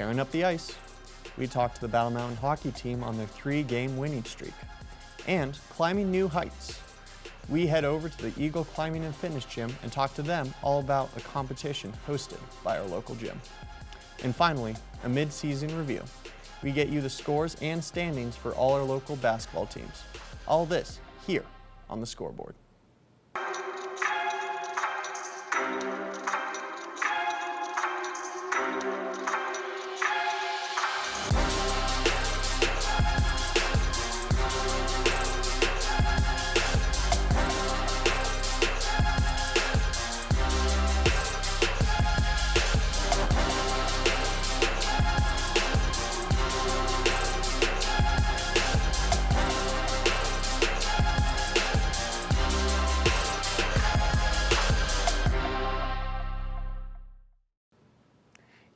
tearing up the ice. We talked to the Battle Mountain hockey team on their 3-game winning streak. And climbing new heights. We head over to the Eagle Climbing and Fitness Gym and talk to them all about a competition hosted by our local gym. And finally, a mid-season review. We get you the scores and standings for all our local basketball teams. All this here on the Scoreboard.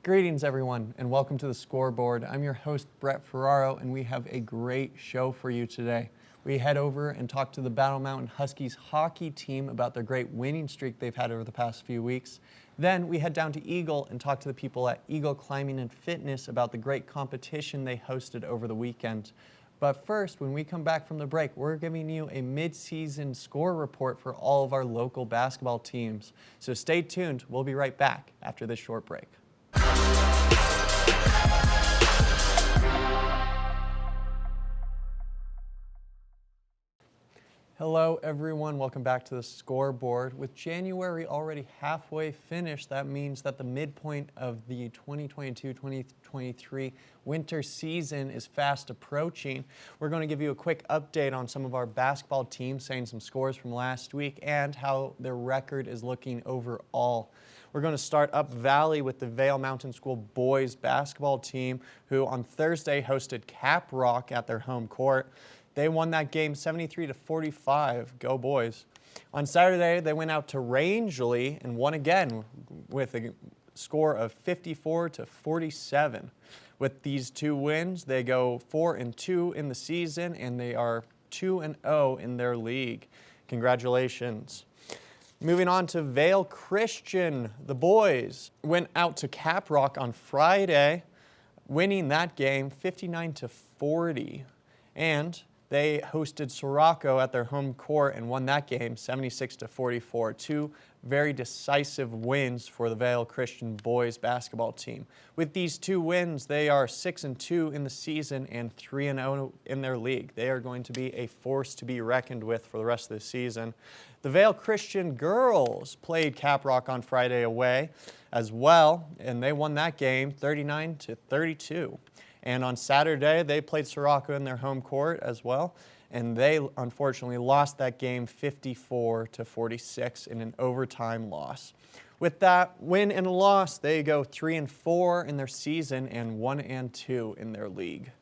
Greetings everyone and welcome to the Scoreboard. I'm your host Brett Ferraro and we have a great show for you today. We head over and talk to the Battle Mountain Huskies hockey team about their great winning streak they've had over the past few weeks. Then we head down to Eagle and talk to the people at Eagle Climbing and Fitness about the great competition they hosted over the weekend. But first, when we come back from the break, we're giving you a mid-season score report for all of our local basketball teams. So stay tuned, we'll be right back after this short break. Hello everyone, welcome back to the Scoreboard. With January already halfway finished, that means that the midpoint of the 2022-2023 winter season is fast approaching. We're going to give you a quick update on some of our basketball teams, saying some scores from last week and how their record is looking overall. We're going to start up Valley with the Vail Mountain School boys basketball team, who on Thursday hosted Cap Rock at their home court. They won that game 73-45. Go boys. On Saturday, they went out to Rangeley and won again with a score of 54-47. With these two wins, they go 4-2 in the season and they are 2-0 in their league. Congratulations. Moving on to Vail Christian, the boys went out to Cap Rock on Friday, winning that game 59-40. And they hosted Sirocco at their home court and won that game 76-44. Two very decisive wins for the Vail Christian boys basketball team. With these two wins, they are 6-2 in the season and 3-0 in their league. They are going to be a force to be reckoned with for the rest of the season. The Vail Christian girls played Cap Rock on Friday away as well, and they won that game 39-32. And on Saturday, they played Sirocco in their home court as well, and they unfortunately lost that game 54-46 in an overtime loss. With that win and loss, they go 3-4 in their season and 1-2 in their league.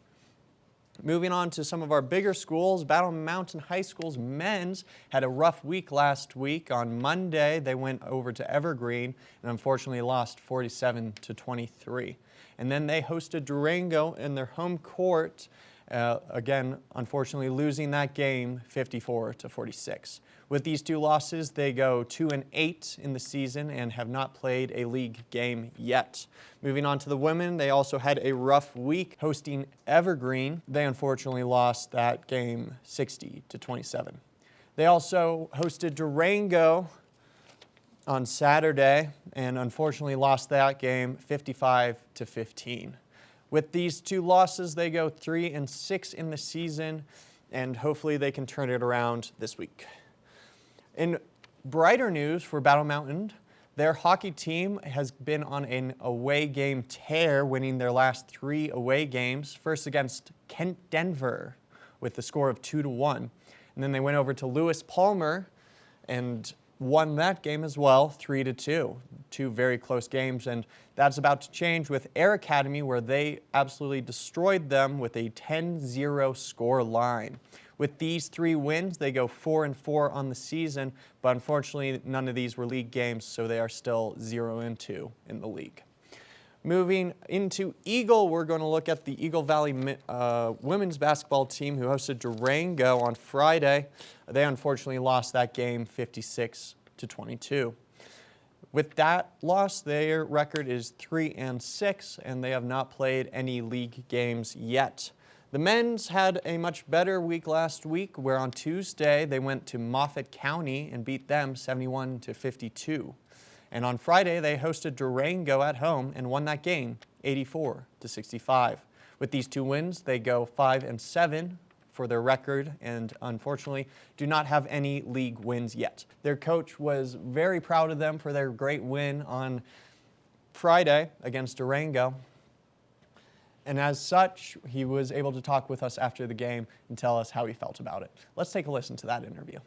Moving on to some of our bigger schools, Battle Mountain High School's men's had a rough week last week. On Monday, they went over to Evergreen and unfortunately lost 47-23. And then they hosted Durango in their home court, again, unfortunately losing that game 54-46. With these two losses, they go 2-8 in the season and have not played a league game yet. Moving on to the women, they also had a rough week hosting Evergreen. They unfortunately lost that game 60-27. They also hosted Durango on Saturday and unfortunately lost that game 55-15. With these two losses, they go 3-6 in the season and hopefully they can turn it around this week. In brighter news for Battle Mountain, their hockey team has been on an away game tear, winning their last 3 away games, first against Kent Denver with the score of 2-1. And then they went over to Lewis Palmer and won that game as well, 3-2. Two very close games, and that's about to change with Air Academy, where they absolutely destroyed them with a 10-0 score line. With these 3 wins, they go 4-4 on the season, but unfortunately none of these were league games, so they are still 0-2 in the league. Moving into Eagle, we're going to look at the Eagle Valley women's basketball team who hosted Durango on Friday. They unfortunately lost that game 56-22. With that loss, their record is 3-6, and they have not played any league games yet. The men's had a much better week last week, where on Tuesday they went to Moffat County and beat them 71-52. And on Friday, they hosted Durango at home and won that game 84-65. With these two wins, they go 5-7 for their record and unfortunately do not have any league wins yet. Their coach was very proud of them for their great win on Friday against Durango. And as such, he was able to talk with us after the game and tell us how he felt about it. Let's take a listen to that interview.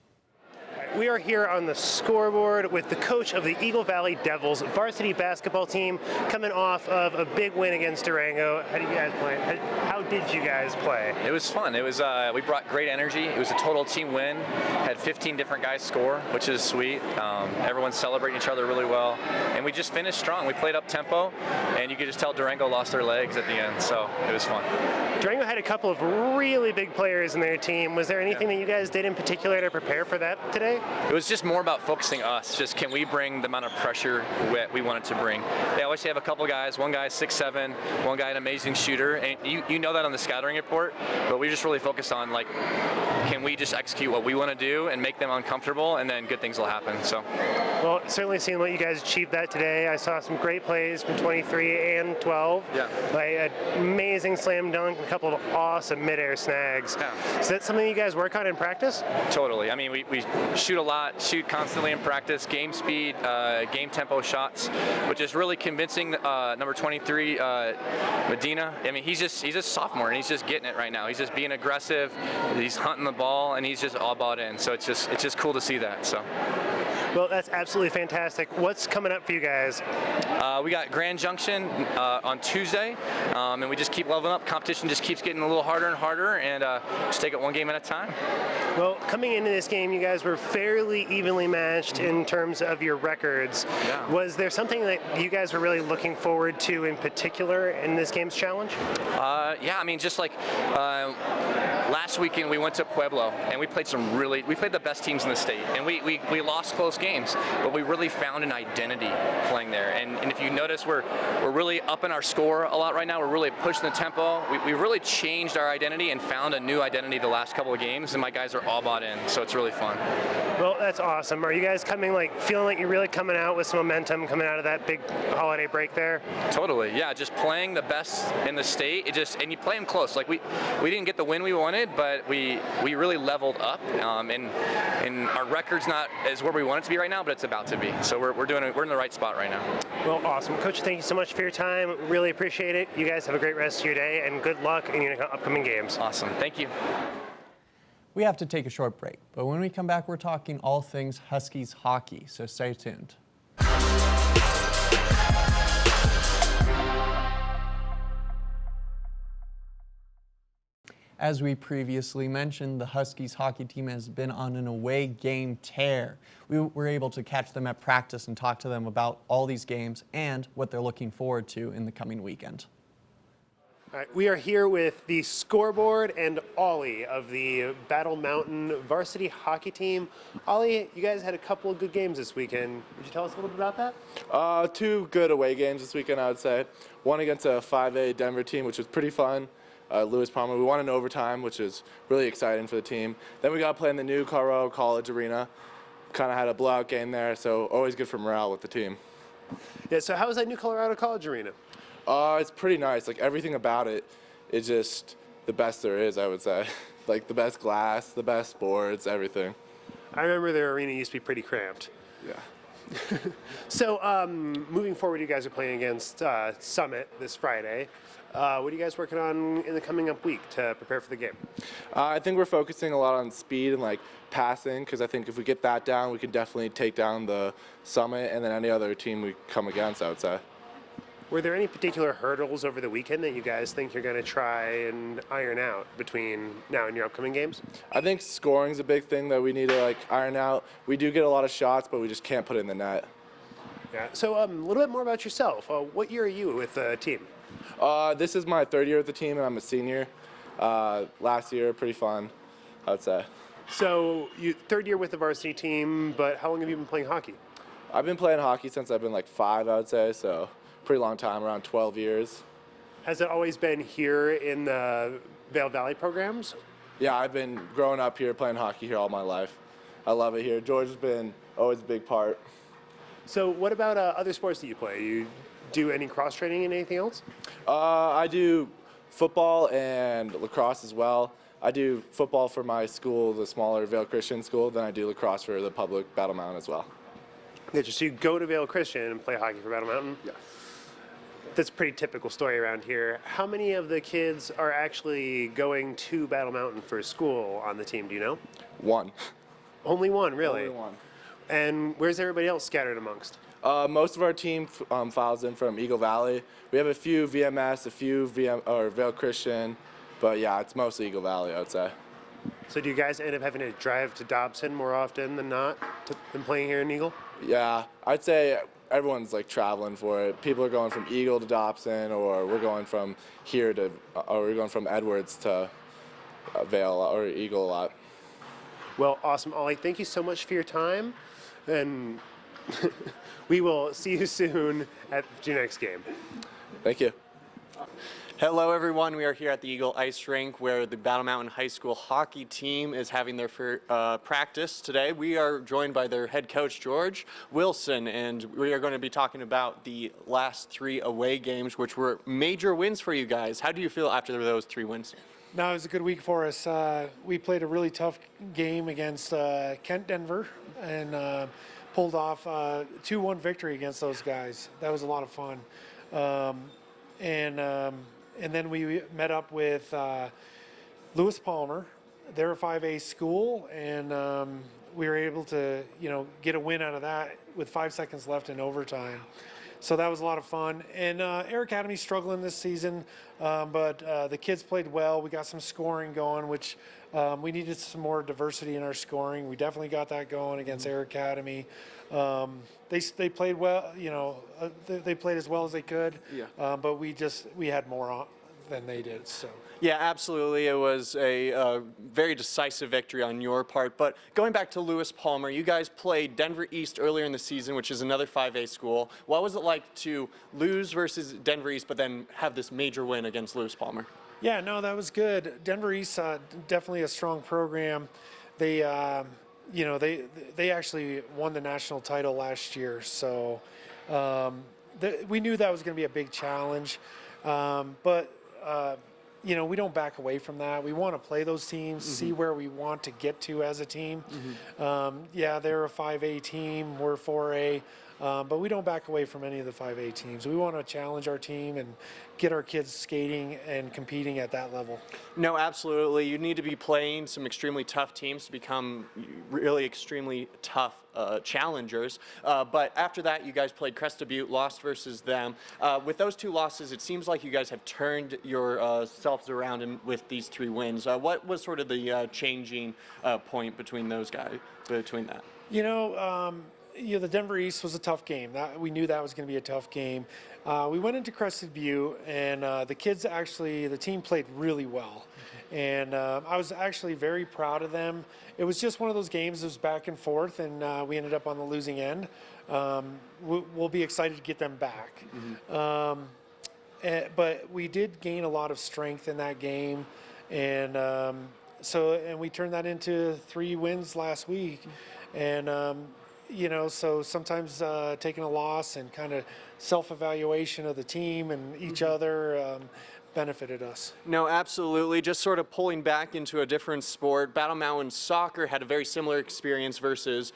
We are here on the scoreboard with the coach of the Eagle Valley Devils varsity basketball team coming off of a big win against Durango. How did you guys play? How did you guys play? It was fun. It was we brought great energy. It was a total team win. Had 15 different guys score, which is sweet. Everyone's celebrating each other really well, and we just finished strong. We played up tempo, and you could just tell Durango lost their legs at the end. So it was fun. Durango had a couple of really big players in their team. Was there anything that you guys did in particular to prepare for that today? It was just more about focusing us. Just can we bring the amount of pressure we wanted to bring? They always have a couple guys. One guy 6'7", one guy an amazing shooter, and you know that on the scouting report. But we just really focused on like, can we just execute what we want to do and make them uncomfortable, and then good things will happen. So. Well, certainly seeing what you guys achieved that today. I saw some great plays from 23 and 12. Yeah. Like an amazing slam dunk, a couple of awesome midair snags. Yeah. Is that something you guys work on in practice? Totally. I mean, we shoot a lot, shoot constantly in practice, game speed, game tempo shots, which is really convincing. Number 23, Medina. I mean, he's a sophomore and he's just getting it right now. He's just being aggressive. He's hunting the ball and he's just all bought in. So it's just cool to see that. So. Well, that's absolutely fantastic. What's coming up for you guys? We got Grand Junction on Tuesday, and we just keep leveling up. Competition just keeps getting a little harder and harder, and just take it one game at a time. Well, coming into this game, you guys were fairly evenly matched in terms of your records. Yeah. Was there something that you guys were really looking forward to in particular in this game's challenge? Yeah, I mean, just like last weekend we went to Pueblo, and we played the best teams in the state, and we lost close games, but we really found an identity playing there. And if you notice, we're really upping our score a lot right now. We're really pushing the tempo. We really changed our identity and found a new identity the last couple of games, and my guys are all bought in, so it's really fun. Well, that's awesome. Are you guys feeling like you're really coming out with some momentum coming out of that big holiday break there? Totally, yeah, just playing the best in the state. And you play them close. Like we didn't get the win we wanted, but we really leveled up, and our record's not as where we want it to be right now, but it's about to be. So we're in the right spot right now. Well, awesome. Coach, thank you so much for your time. Really appreciate it. You guys have a great rest of your day, and good luck in your upcoming games. Awesome. Thank you. We have to take a short break, but when we come back, we're talking all things Huskies hockey, so stay tuned. As we previously mentioned, the Huskies hockey team has been on an away game tear. We were able to catch them at practice and talk to them about all these games and what they're looking forward to in the coming weekend. All right, we are here with the Scoreboard and Ollie of the Battle Mountain varsity hockey team. Ollie, you guys had a couple of good games this weekend. Would you tell us a little bit about that? Two good away games this weekend, I would say. One against a 5A Denver team, which was pretty fun. Lewis Palmer. We won in overtime, which is really exciting for the team. Then we got to play in the new Colorado College Arena. Kind of had a blowout game there, so always good for morale with the team. Yeah, so how was that new Colorado College Arena? It's pretty nice. Like, everything about it is just the best there is, I would say. Like, the best glass, the best boards, everything. I remember their arena used to be pretty cramped. Yeah. So, moving forward, you guys are playing against Summit this Friday. What are you guys working on in the coming up week to prepare for the game? I think we're focusing a lot on speed and like passing, because I think if we get that down, we can definitely take down the Summit and then any other team we come against, I would say. Were there any particular hurdles over the weekend that you guys think you're going to try and iron out between now and your upcoming games? I think scoring's a big thing that we need to like iron out. We do get a lot of shots, but we just can't put it in the net. Yeah. So a little bit more about yourself. What year are you with the team? This is my third year with the team, and I'm a senior. Last year, pretty fun, I would say. So you third year with the varsity team, but how long have you been playing hockey? I've been playing hockey since I've been like 5, I would say, so pretty long time, around 12 years. Has it always been here in the Vail Valley programs? Yeah, I've been growing up here, playing hockey here all my life. I love it here. George has been always a big part. So what about other sports that you play? You do any cross training and anything else? I do football and lacrosse as well. I do football for my school, the smaller Vail Christian school, then I do lacrosse for the public Battle Mountain as well. Gotcha. So you go to Vail Christian and play hockey for Battle Mountain? Yes. That's a pretty typical story around here. How many of the kids are actually going to Battle Mountain for school on the team, do you know? 1. Only one, really? Only 1. And where's everybody else scattered amongst? Most of our team files in from Eagle Valley. We have a few VMS, a few Vail Christian, but yeah, it's mostly Eagle Valley, I would say. So do you guys end up having to drive to Dobson more often than not than playing here in Eagle? Yeah, I'd say everyone's like traveling for it. People are going from Eagle to Dobson, or we're going from here to, or we're going from Edwards to Vail or Eagle a lot. Well, awesome, Ollie. Thank you so much for your time, and we will see you soon at your next game. Thank you. Hello everyone, we are here at the Eagle Ice Rink where the Battle Mountain High School hockey team is having their practice today. We are joined by their head coach, George Wilson, and we are going to be talking about the last 3 away games, which were major wins for you guys. How do you feel after those 3 wins? No, it was a good week for us. We played a really tough game against Kent Denver and pulled off a 2-1 victory against those guys. That was a lot of fun. And then we met up with Lewis Palmer. They're a 5A school, and we were able to, get a win out of that with 5 seconds left in overtime. So that was a lot of fun. And Air Academy's struggling this season, but the kids played well. We got some scoring going, which we needed some more diversity in our scoring. We definitely got that going against Air Academy. They played well, they played as well as they could. Yeah. But we had more on than they did. So. Yeah, absolutely. It was a very decisive victory on your part. But going back to Lewis Palmer, you guys played Denver East earlier in the season, which is another 5A school. What was it like to lose versus Denver East, but then have this major win against Lewis Palmer? Yeah, no, that was good. Denver East, definitely a strong program. They, they actually won the national title last year, so we knew that was going to be a big challenge. But we don't back away from that. We want to play those teams, see where we want to get to as a team. Yeah, they're a 5A team, we're 4A, but we don't back away from any of the 5A teams. We want to challenge our team and get our kids skating and competing at that level. No, absolutely. You need to be playing some extremely tough teams to become really extremely tough challengers. But after that, you guys played Cresta Butte, lost versus them. With those 2 losses, it seems like you guys have turned yourselves around with these 3 wins. What was sort of the changing point between those guys, between that? The Denver East was a tough game. We knew that was going to be a tough game. We went into Crested Butte, and the team played really well. And I was actually very proud of them. It was just one of those games that was back and forth, and we ended up on the losing end. We'll be excited to get them back. But we did gain a lot of strength in that game, and we turned that into 3 wins last week. And so sometimes taking a loss and kind of self-evaluation of the team and each other benefited us. No, absolutely. Just sort of pulling back into a different sport, Battle Mountain Soccer had a very similar experience versus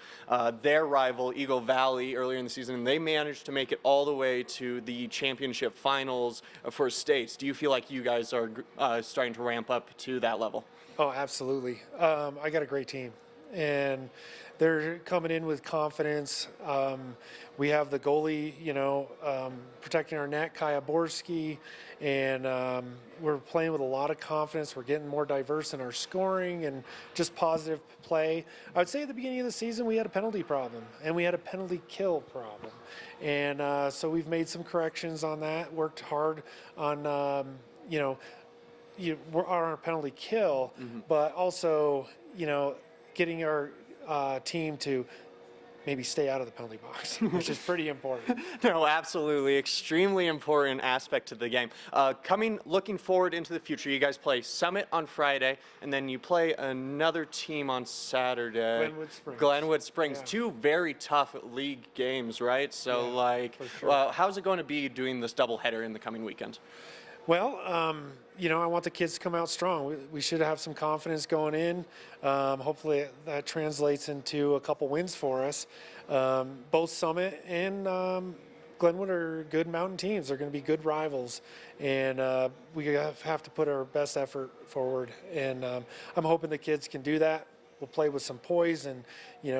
their rival, Eagle Valley, earlier in the season, and they managed to make it all the way to the championship finals for states. Do you feel like you guys are starting to ramp up to that level? Oh, absolutely. I got a great team, and they're coming in with confidence. We have the goalie, protecting our net, Kaya Borski, and we're playing with a lot of confidence. We're getting more diverse in our scoring and just positive play. I would say at the beginning of the season we had a penalty problem, and we had a penalty kill problem. And so we've made some corrections on that, worked hard on, our penalty kill, but also, getting our team to maybe stay out of the penalty box, which is pretty important. No, absolutely. Extremely important aspect to the game. Looking forward into the future, you guys play Summit on Friday, and then you play another team on Saturday. Glenwood Springs. Glenwood Springs. Yeah. Two very tough league games, right? So, Yeah, for sure. how's it going to be doing this doubleheader in the coming weekend? Well, I want the kids to come out strong. We should have some confidence going in. Hopefully that translates into a couple wins for us. Both Summit and Glenwood are good mountain teams. They're going to be good rivals, and we have to put our best effort forward. And I'm hoping the kids can do that. We'll play with some poise and,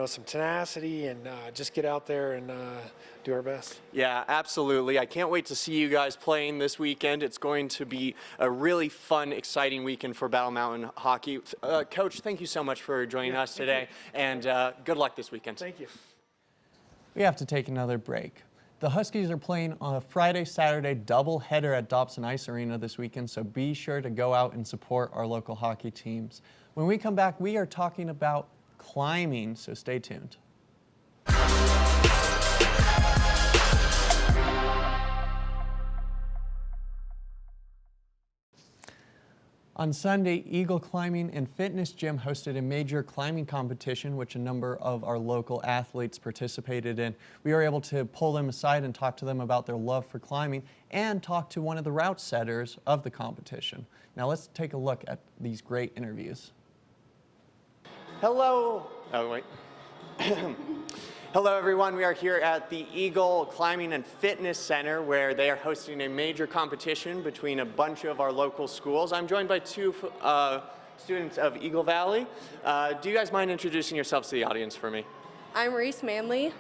some tenacity, and just get out there and do our best. Yeah, absolutely. I can't wait to see you guys playing this weekend. It's going to be a really fun, exciting weekend for Battle Mountain hockey. Coach, thank you so much for joining us today, and good luck this weekend. Thank you. We have to take another break. The Huskies are playing on a Friday-Saturday doubleheader at Dobson Ice Arena this weekend, so be sure to go out and support our local hockey teams. When we come back, we are talking about climbing, so stay tuned. On Sunday, Eagle Climbing and Fitness Gym hosted a major climbing competition, which a number of our local athletes participated in. We were able to pull them aside and talk to them about their love for climbing and talk to one of the route setters of the competition. Now let's take a look at these great interviews. Hello. Oh, wait. Hello, everyone. We are here at the Eagle Climbing and Fitness Center, where they are hosting a major competition between a bunch of our local schools. I'm joined by two students of Eagle Valley. Do you guys mind introducing yourselves to the audience for me? I'm Reese Manley.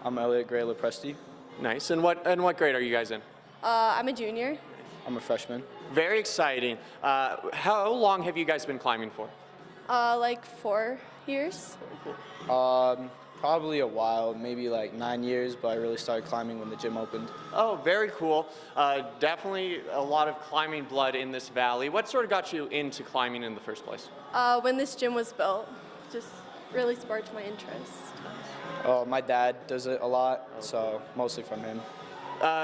I'm Elliot Gray Lepresti. Nice. And what grade are you guys in? I'm a junior. I'm a freshman. Very exciting. How long have you guys been climbing for? Like 4 years. Probably a while, maybe like 9 years, but I really started climbing when the gym opened. Oh, very cool. Definitely a lot of climbing blood in this valley. What sort of got you into climbing in the first place? When this gym was built, just really sparked my interest. My dad does it a lot, so mostly from him.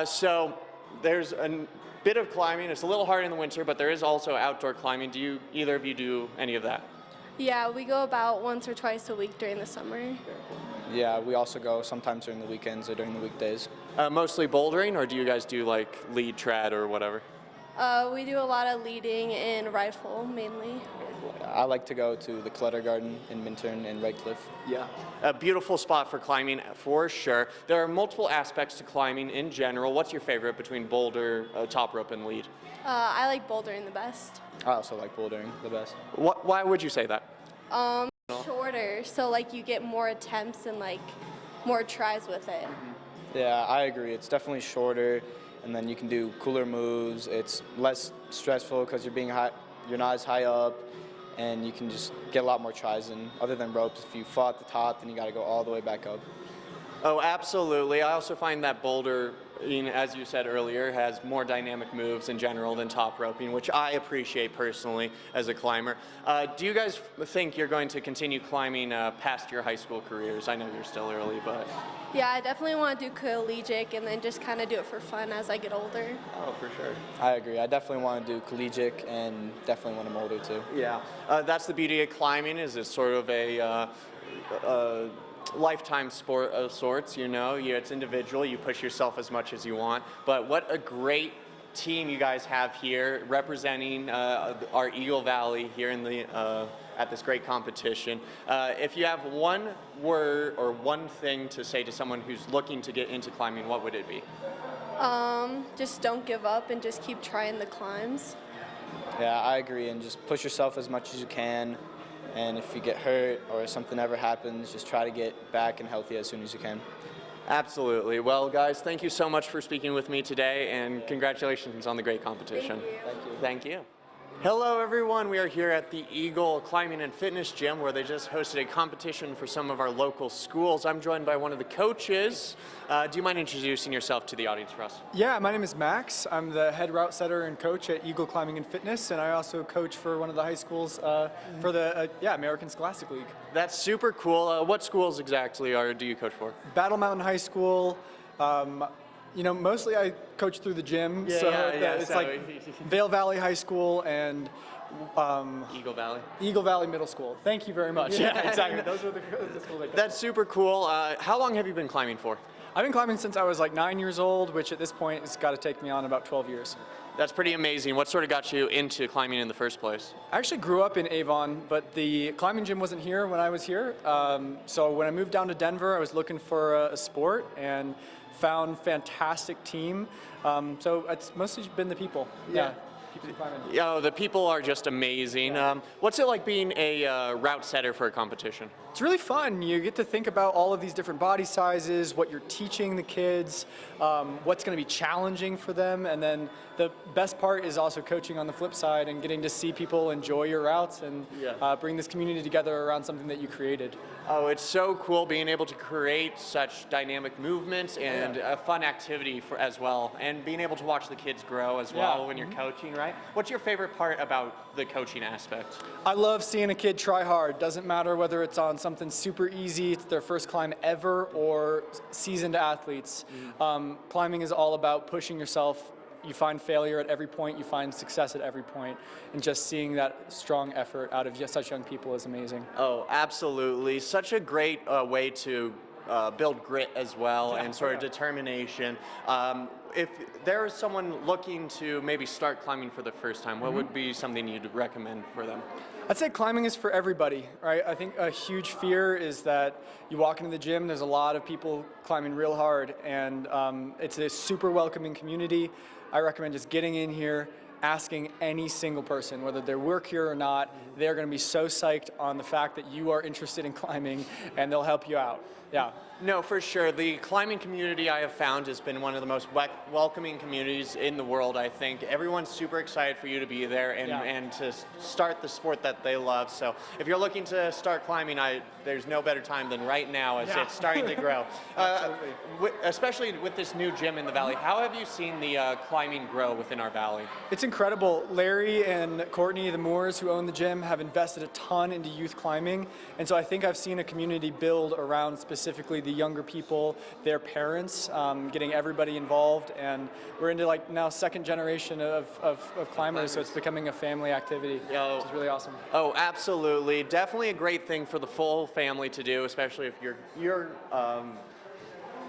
So there's a bit of climbing. It's a little hard in the winter, but there is also outdoor climbing. Do either of you do any of that? Yeah, we go about once or twice a week during the summer. Yeah, we also go sometimes during the weekends or during the weekdays. Mostly bouldering, or do you guys do like lead, trad, or whatever? We do a lot of leading and rifle mainly. I like to go to the Clutter Garden in Minturn and Redcliffe. Yeah. A beautiful spot for climbing for sure. There are multiple aspects to climbing in general. What's your favorite between boulder, top rope, and lead? I like bouldering the best. I also like bouldering the best. Why would you say that? Shorter, so like you get more attempts and like more tries with it. Yeah, I agree. It's definitely shorter, and then you can do cooler moves. It's less stressful because you're not as high up, and you can just get a lot more tries in. Other than ropes, if you fall at the top, then you got to go all the way back up. Oh, absolutely. I also find that boulder, as you said earlier, has more dynamic moves in general than top roping, which I appreciate personally as a climber. Do you guys think you're going to continue climbing past your high school careers? I know you're still early, but... Yeah, I definitely want to do collegiate and then just kind of do it for fun as I get older. Oh, for sure. I agree. I definitely want to do collegiate and definitely when I'm older too. Yeah, that's the beauty of climbing, is it's sort of a lifetime sport of sorts, it's individual, you push yourself as much as you want, but what a great team you guys have here representing our Eagle Valley here in the at this great competition. If you have one word or one thing to say to someone who's looking to get into climbing, what would it be? Just don't give up and just keep trying the climbs. Yeah, I agree, and just push yourself as much as you can. And if you get hurt or if something ever happens, just try to get back and healthy as soon as you can. Absolutely. Well, guys, thank you so much for speaking with me today, and congratulations on the great competition. Thank you. Thank you. Hello everyone, we are here at the Eagle Climbing and Fitness Gym where they just hosted a competition for some of our local schools. I'm joined by one of the coaches. Do you mind introducing yourself to the audience for us? Yeah, my name is Max. I'm the head route setter and coach at Eagle Climbing and Fitness, and I also coach for one of the high schools for the American Scholastic League. That's super cool. What schools exactly do you coach for? Battle Mountain High School. Mostly I coach through the gym, it's like Vail Valley High School and Eagle Valley. Eagle Valley Middle School. Thank you very much. Yeah, exactly. Those were the schools I coached. That's super cool. How long have you been climbing for? I've been climbing since I was like 9 years old, which at this point has got to take me on about 12 years. That's pretty amazing. What sort of got you into climbing in the first place? I actually grew up in Avon, but the climbing gym wasn't here when I was here. So when I moved down to Denver, I was looking for a sport and found fantastic team. So it's mostly been the people. Yeah. People climbing. Yeah, the people are just amazing. What's it like being a route setter for a competition? It's really fun. You get to think about all of these different body sizes, what you're teaching the kids, what's going to be challenging for them, and then the best part is also coaching on the flip side and getting to see people enjoy your routes and bring this community together around something that you created. Oh, it's so cool being able to create such dynamic movements and a fun activity as well, and being able to watch the kids grow as well when you're coaching, right? What's your favorite part about the coaching aspect? I love seeing a kid try hard. Doesn't matter whether it's on something super easy, it's their first climb ever, or seasoned athletes. Climbing is all about pushing yourself. You find failure at every point, you find success at every point, and just seeing that strong effort out of such young people is amazing. Oh, absolutely. Such a great way to build grit as well and sort of determination. If there is someone looking to maybe start climbing for the first time, what would be something you'd recommend for them? I'd say climbing is for everybody, right? I think a huge fear is that you walk into the gym, there's a lot of people climbing real hard, and it's a super welcoming community. I recommend just getting in here, asking any single person, whether they work here or not, they're going to be so psyched on the fact that you are interested in climbing, and they'll help you out. Yeah. No, for sure. The climbing community I have found has been one of the most welcoming communities in the world, I think. Everyone's super excited for you to be there and to start the sport that they love. So if you're looking to start climbing, there's no better time than right now as it's starting to grow. Especially with this new gym in the valley, how have you seen the climbing grow within our valley? It's incredible. Larry and Courtney, the Moores who own the gym, have invested a ton into youth climbing. And so I think I've seen a community build around specifically the younger people, their parents, getting everybody involved, and we're into like now second generation of climbers, so it's becoming a family activity, which is really awesome. Oh, absolutely. Definitely a great thing for the full family to do, especially if your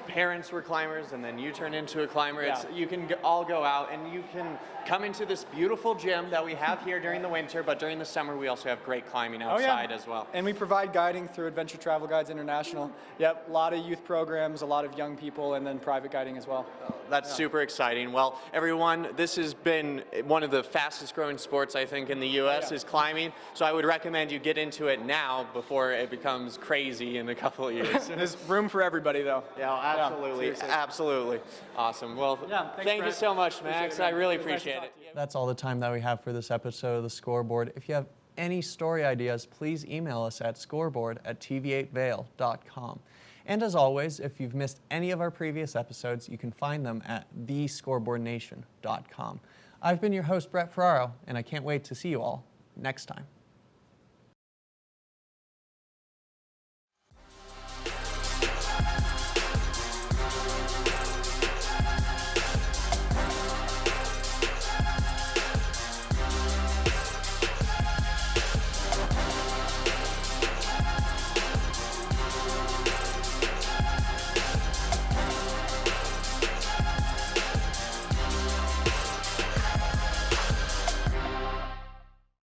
parents were climbers and then you turn into a climber. You can all go out and you can come into this beautiful gym that we have here during the winter, but during the summer we also have great climbing outside as well. And we provide guiding through Adventure Travel Guides International. Yep, a lot of youth programs, a lot of young people, and then private guiding as well. That's super exciting. Well, everyone, this has been one of the fastest growing sports, I think, in the U.S. is climbing. So I would recommend you get into it now before it becomes crazy in a couple of years. There's room for everybody, though. Yeah, absolutely. Absolutely. Awesome. Well, thank you so much, Max. I really appreciate it. That's all the time that we have for this episode of The Scoreboard. If you have any story ideas, please email us at scoreboard@tv8vail.com. And as always, if you've missed any of our previous episodes, you can find them at thescoreboardnation.com. I've been your host, Brett Ferraro, and I can't wait to see you all next time.